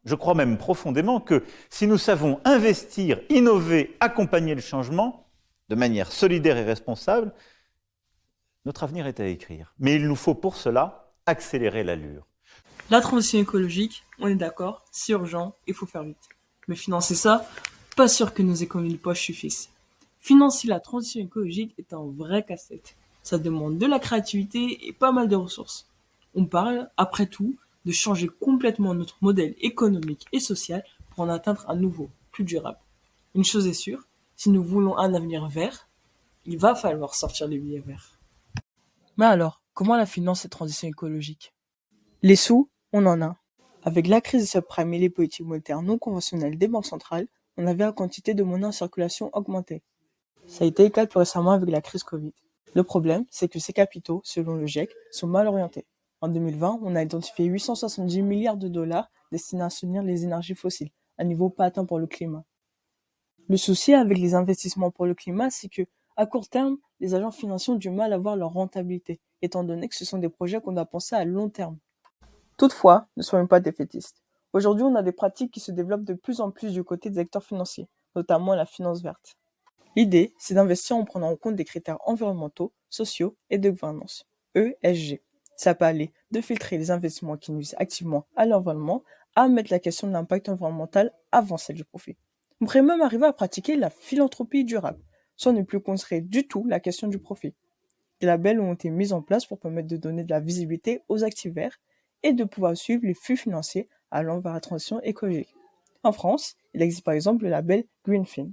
Je crois même profondément que si nous savons investir, innover, accompagner le changement de manière solidaire et responsable, notre avenir est à écrire. Mais il nous faut pour cela accélérer l'allure. La transition écologique, on est d'accord, c'est urgent, il faut faire vite. Mais financer ça, pas sûr que nos économies de poche suffisent. Financer la transition écologique est un vrai casse-tête. Ça demande de la créativité et pas mal de ressources. On parle, après tout, de changer complètement notre modèle économique et social pour en atteindre un nouveau, plus durable. Une chose est sûre, si nous voulons un avenir vert, il va falloir sortir des billets verts. Mais alors, comment la finance cette transition écologique? Les sous, on en a. Avec la crise des subprimes et les politiques monétaires non conventionnelles des banques centrales, on avait la quantité de monnaie en circulation augmentée. Ça a été le cas plus récemment avec la crise Covid. Le problème, c'est que ces capitaux, selon le GIEC, sont mal orientés. En 2020, on a identifié 870 milliards de dollars destinés à soutenir les énergies fossiles, un niveau pas atteint pour le climat. Le souci avec les investissements pour le climat, c'est que, à court terme, les agents financiers ont du mal à voir leur rentabilité, étant donné que ce sont des projets qu'on doit penser à long terme. Toutefois, ne soyons pas défaitistes. Aujourd'hui, on a des pratiques qui se développent de plus en plus du côté des acteurs financiers, notamment la finance verte. L'idée, c'est d'investir en prenant en compte des critères environnementaux, sociaux et de gouvernance, ESG. Ça peut aller de filtrer les investissements qui nuisent activement à l'environnement à mettre la question de l'impact environnemental avant celle du profit. On pourrait même arriver à pratiquer la philanthropie durable, soit ne plus considérer du tout la question du profit. Des labels ont été mis en place pour permettre de donner de la visibilité aux actifs verts et de pouvoir suivre les flux financiers allant vers la transition écologique. En France, il existe par exemple le label Greenfin.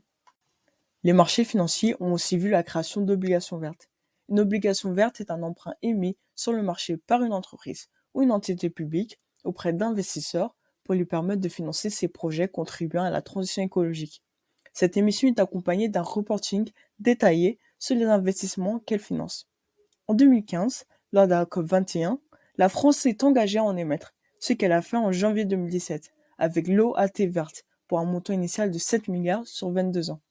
Les marchés financiers ont aussi vu la création d'obligations vertes. Une obligation verte est un emprunt émis sur le marché par une entreprise ou une entité publique auprès d'investisseurs pour lui permettre de financer ses projets contribuant à la transition écologique. Cette émission est accompagnée d'un reporting détaillé sur les investissements qu'elle finance. En 2015, lors de la COP21, la France s'est engagée à en émettre, ce qu'elle a fait en janvier 2017, avec l'OAT verte, pour un montant initial de 7 milliards sur 22 ans.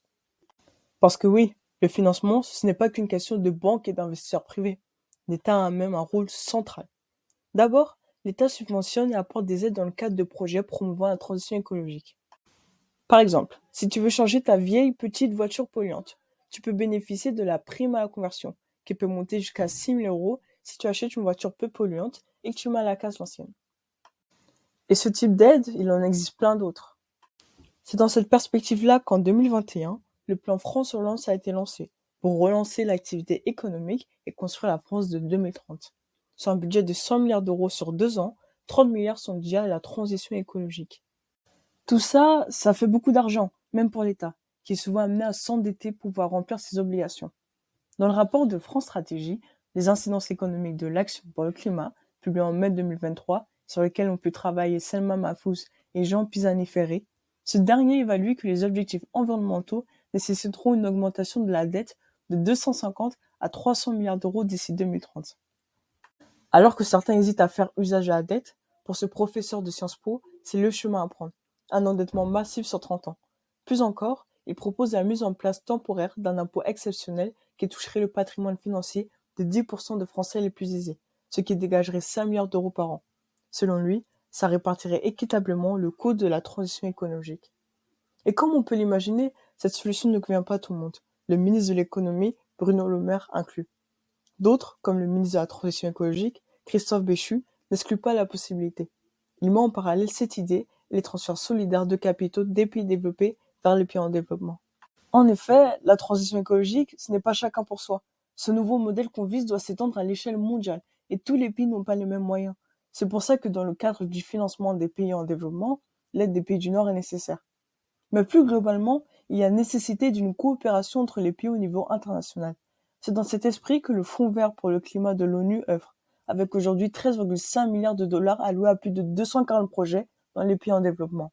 Parce que oui, le financement, ce n'est pas qu'une question de banques et d'investisseurs privés. L'État a même un rôle central. D'abord, l'État subventionne et apporte des aides dans le cadre de projets promouvant la transition écologique. Par exemple, si tu veux changer ta vieille petite voiture polluante, tu peux bénéficier de la prime à la conversion, qui peut monter jusqu'à 6 000 euros si tu achètes une voiture peu polluante et que tu mets à la case l'ancienne. Et ce type d'aide, il en existe plein d'autres. C'est dans cette perspective-là qu'en 2021, le plan France Relance a été lancé pour relancer l'activité économique et construire la France de 2030. Sur un budget de 100 milliards d'euros sur 2 ans, 30 milliards sont dédiés à la transition écologique. Tout ça, ça fait beaucoup d'argent, même pour l'État, qui est souvent amené à s'endetter pour pouvoir remplir ses obligations. Dans le rapport de France Stratégie, les incidences économiques de l'action pour le climat, publié en mai 2023, sur lequel ont pu travailler Selma Mahfouz et Jean Pisani-Ferré, ce dernier évalue que les objectifs environnementaux nécessiteront une augmentation de la dette de 250 à 300 milliards d'euros d'ici 2030. Alors que certains hésitent à faire usage de la dette, pour ce professeur de Sciences Po, c'est le chemin à prendre. Un endettement massif sur 30 ans. Plus encore, il propose la mise en place temporaire d'un impôt exceptionnel qui toucherait le patrimoine financier de 10% de Français les plus aisés, ce qui dégagerait 5 milliards d'euros par an. Selon lui, ça répartirait équitablement le coût de la transition écologique. Et comme on peut l'imaginer, cette solution ne convient pas à tout le monde, le ministre de l'économie, Bruno Le Maire, inclus. D'autres, comme le ministre de la Transition écologique, Christophe Béchu, n'excluent pas la possibilité. Il met en parallèle cette idée et les transferts solidaires de capitaux des pays développés vers les pays en développement. En effet, la transition écologique, ce n'est pas chacun pour soi. Ce nouveau modèle qu'on vise doit s'étendre à l'échelle mondiale et tous les pays n'ont pas les mêmes moyens. C'est pour ça que dans le cadre du financement des pays en développement, l'aide des pays du Nord est nécessaire. Mais plus globalement, il y a nécessité d'une coopération entre les pays au niveau international. C'est dans cet esprit que le Fonds vert pour le climat de l'ONU œuvre, avec aujourd'hui 13,5 milliards de dollars alloués à plus de 240 projets dans les pays en développement.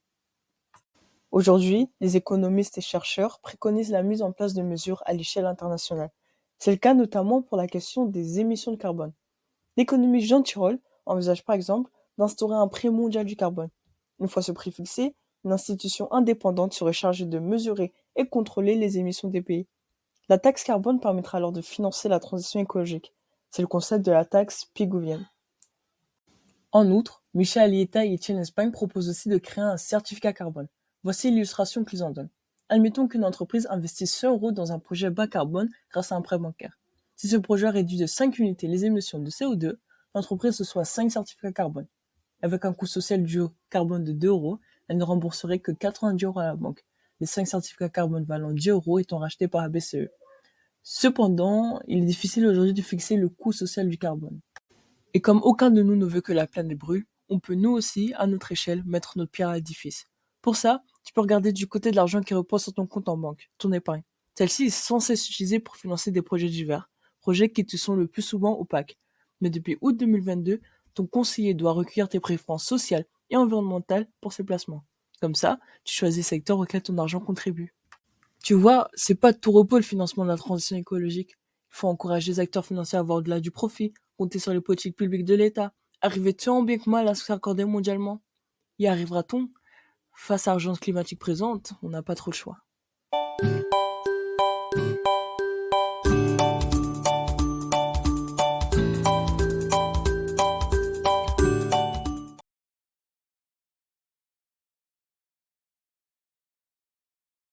Aujourd'hui, les économistes et chercheurs préconisent la mise en place de mesures à l'échelle internationale. C'est le cas notamment pour la question des émissions de carbone. L'économiste Jean Tirole envisage par exemple d'instaurer un prix mondial du carbone. Une fois ce prix fixé, une institution indépendante serait chargée de mesurer et contrôler les émissions des pays. La taxe carbone permettra alors de financer la transition écologique. C'est le concept de la taxe pigouvienne. En outre, Michel Alieta et Etienne Espagne proposent aussi de créer un certificat carbone. Voici l'illustration qu'ils en donnent. Admettons qu'une entreprise investisse 100 euros dans un projet bas carbone grâce à un prêt bancaire. Si ce projet réduit de 5 unités les émissions de CO2, l'entreprise reçoit 5 certificats carbone. Avec un coût social du carbone de 2 euros, elle ne rembourserait que 90 euros à la banque, les 5 certificats carbone valant 10 euros étant rachetés par la BCE. Cependant, il est difficile aujourd'hui de fixer le coût social du carbone. Et comme aucun de nous ne veut que la planète brûle, on peut nous aussi, à notre échelle, mettre notre pierre à l'édifice. Pour ça, tu peux regarder du côté de l'argent qui repose sur ton compte en banque, ton épargne. Celle-ci est censée s'utiliser pour financer des projets divers, projets qui te sont le plus souvent opaques. Mais depuis août 2022, ton conseiller doit recueillir tes préférences sociales et environnementales pour ces placements. Comme ça, tu choisis le secteur auquel ton argent contribue. Tu vois, c'est pas de tout repos le financement de la transition écologique. Il faut encourager les acteurs financiers à avoir au-delà du profit, compter sur les politiques publiques de l'État, arriver tant bien que mal à s'accorder mondialement. Y arrivera-t-on? Face à l'urgence climatique présente, on n'a pas trop le choix.